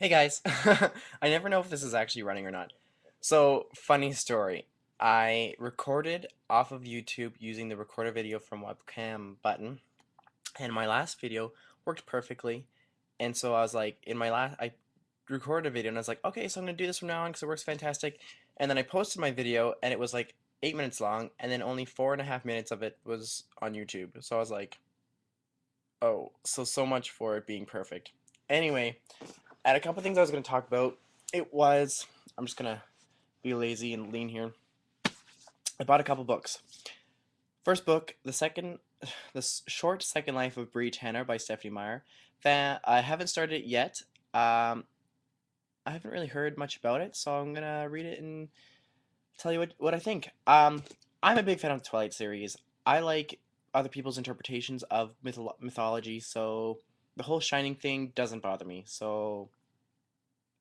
Hey guys, I never know if this is actually running or not. So, funny story. I recorded off of YouTube using the record a video from webcam button, and my last video worked perfectly. And so I was like, I recorded a video and I was like, okay, so I'm gonna do this from now on because it works fantastic. And then I posted my video and it was like 8 minutes long, and then only 4.5 minutes of it was on YouTube. So I was like, oh, so much for it being perfect. Anyway, and a couple things I was going to talk about. I'm just going to be lazy and lean here. I bought a couple books. First book, the short second life of Bree Tanner by Stephanie Meyer. I haven't started it yet. Um, I haven't really heard much about it, so I'm gonna read it and tell you what I think. I'm a big fan of the Twilight series. I like other people's interpretations of mythology, so the whole Shining thing doesn't bother me. So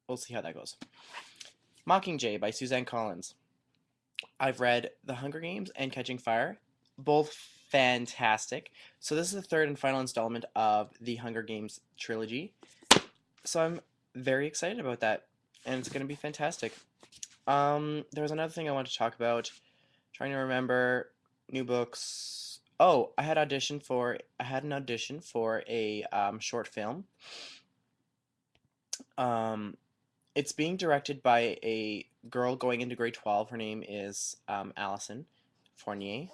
we'll see how that goes. Mockingjay by Suzanne Collins. I've read The Hunger Games and Catching Fire, both fantastic. So this is the third and final installment of the Hunger Games trilogy. So I'm very excited about that, and it's going to be fantastic. There was another thing I wanted to talk about. Trying to remember new books. Oh, I had an audition for a short film. Um, it's being directed by a girl going into grade 12. Her name is Allison Fournier.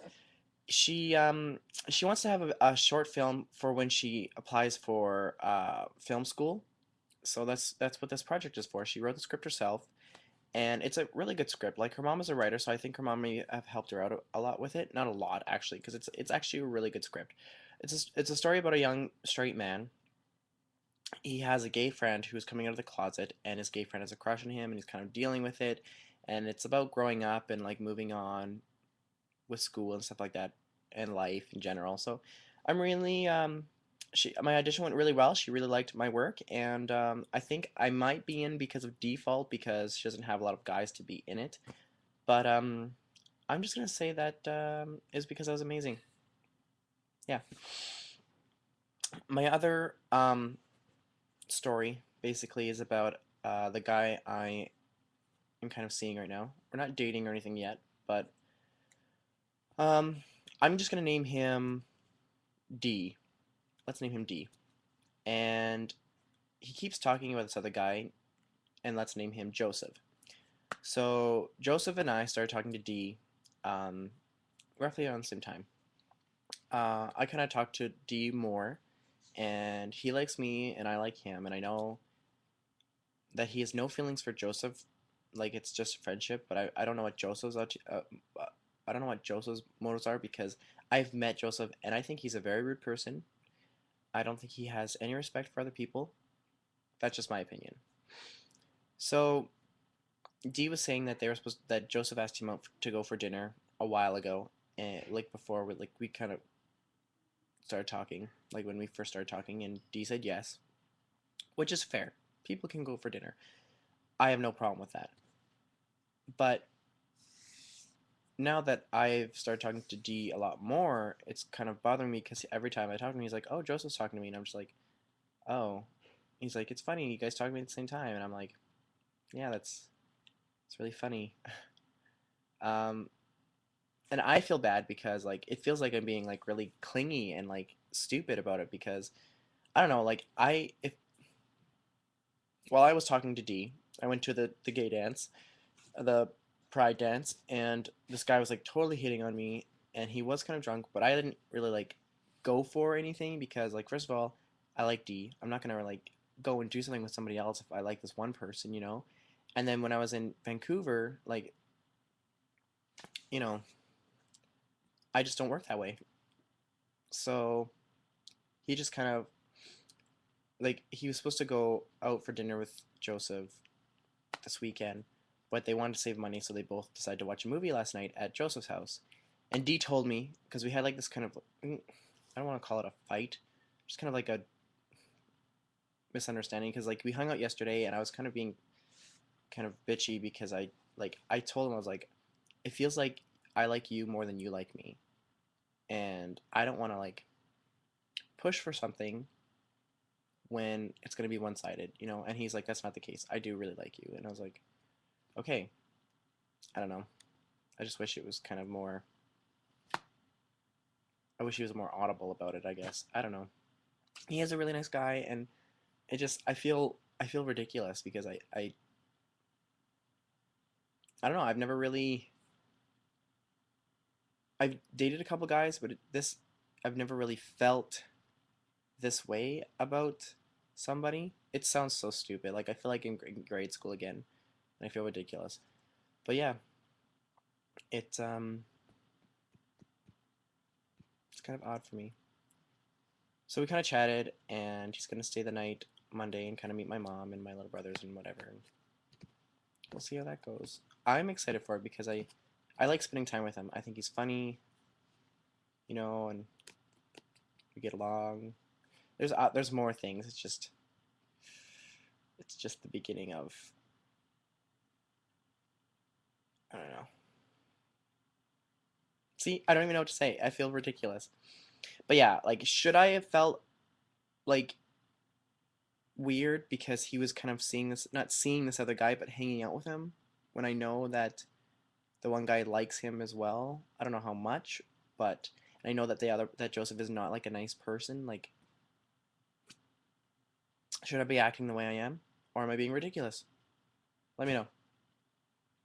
She wants to have a short film for when she applies for film school. So that's what this project is for. She wrote the script herself, and it's a really good script. Like, her mom is a writer, so I think her mom may have helped her out a lot with it. Not a lot, actually, because it's actually a really good script. It's a story about a young straight man. He has a gay friend who's coming out of the closet, and his gay friend has a crush on him, and he's kind of dealing with it. And it's about growing up and like moving on with school and stuff like that, and life in general. So I'm really my audition went really well. She really liked my work, and I think I might be in because of default because she doesn't have a lot of guys to be in it. But I'm just gonna say that is because I was amazing. Yeah. My other story basically is about the guy I am kind of seeing right now. We're not dating or anything yet, but um, I'm just gonna name him D. Let's name him D. And he keeps talking about this other guy, and let's name him Joseph. So Joseph and I started talking to D, um, roughly around the same time. I kind of talked to D more, and he likes me, and I like him, and I know that he has no feelings for Joseph. Like, it's just a friendship, but I don't know what I don't know what Joseph's motives are, because I've met Joseph, and I think he's a very rude person. I don't think he has any respect for other people. That's just my opinion. So Dee was saying that that Joseph asked him out to go for dinner a while ago, and like before we kind of started talking, like when we first started talking, and Dee said yes, which is fair. People can go for dinner. I have no problem with that. But now that I've started talking to Dee a lot more, it's kind of bothering me because every time I talk to him, he's like, "Oh, Joseph's talking to me," and I'm just like, "Oh." He's like, "It's funny, you guys talk to me at the same time," and I'm like, "Yeah, it's really funny." Um, and I feel bad because like it feels like I'm being like really clingy and like stupid about it because I don't know, like I if while I was talking to D, I went to the gay dance, the pride dance, and this guy was like totally hitting on me, and he was kind of drunk, but I didn't really like go for anything because like, first of all, I like D. I'm not gonna like go and do something with somebody else if I like this one person, you know? And then when I was in Vancouver, like, you know, I just don't work that way. So he just kind of like, he was supposed to go out for dinner with Joseph this weekend, but they wanted to save money, so they both decided to watch a movie last night at Joseph's house. And Dee told me, because we had like this kind of, I don't want to call it a fight, just kind of like a misunderstanding, because like we hung out yesterday, and I was kind of being kind of bitchy because I told him, I was like, it feels like I like you more than you like me, and I don't want to like push for something when it's going to be one-sided, you know? And he's like, that's not the case. I do really like you. And I was like, okay, I don't know. I just wish it was kind of more, I wish he was more audible about it, I guess. I don't know. He is a really nice guy, and it just, I feel ridiculous because I don't know, I've never really, I've dated a couple guys, but I've never really felt this way about somebody. It sounds so stupid. Like I feel like in grade school again, and I feel ridiculous. But yeah, it it's kind of odd for me. So we kind of chatted, and he's gonna stay the night Monday and kind of meet my mom and my little brothers and whatever. And we'll see how that goes. I'm excited for it because I like spending time with him. I think he's funny, you know, and we get along. There's more things. It's just the beginning of, I don't know. See, I don't even know what to say. I feel ridiculous. But yeah, like should I have felt like weird because he was kind of seeing this, not seeing this other guy, but hanging out with him when I know that the one guy likes him as well. I don't know how much, but I know that that Joseph is not like a nice person. Like, should I be acting the way I am, or am I being ridiculous? Let me know.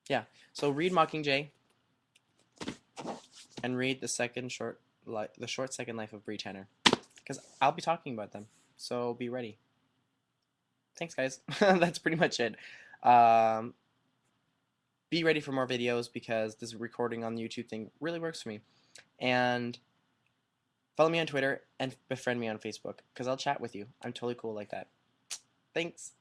Yeah. So read Mockingjay and read the short second life of Bree Tanner, because I'll be talking about them. So be ready. Thanks, guys. That's pretty much it. Um, be ready for more videos because this recording on the YouTube thing really works for me. And follow me on Twitter and befriend me on Facebook because I'll chat with you. I'm totally cool like that. Thanks.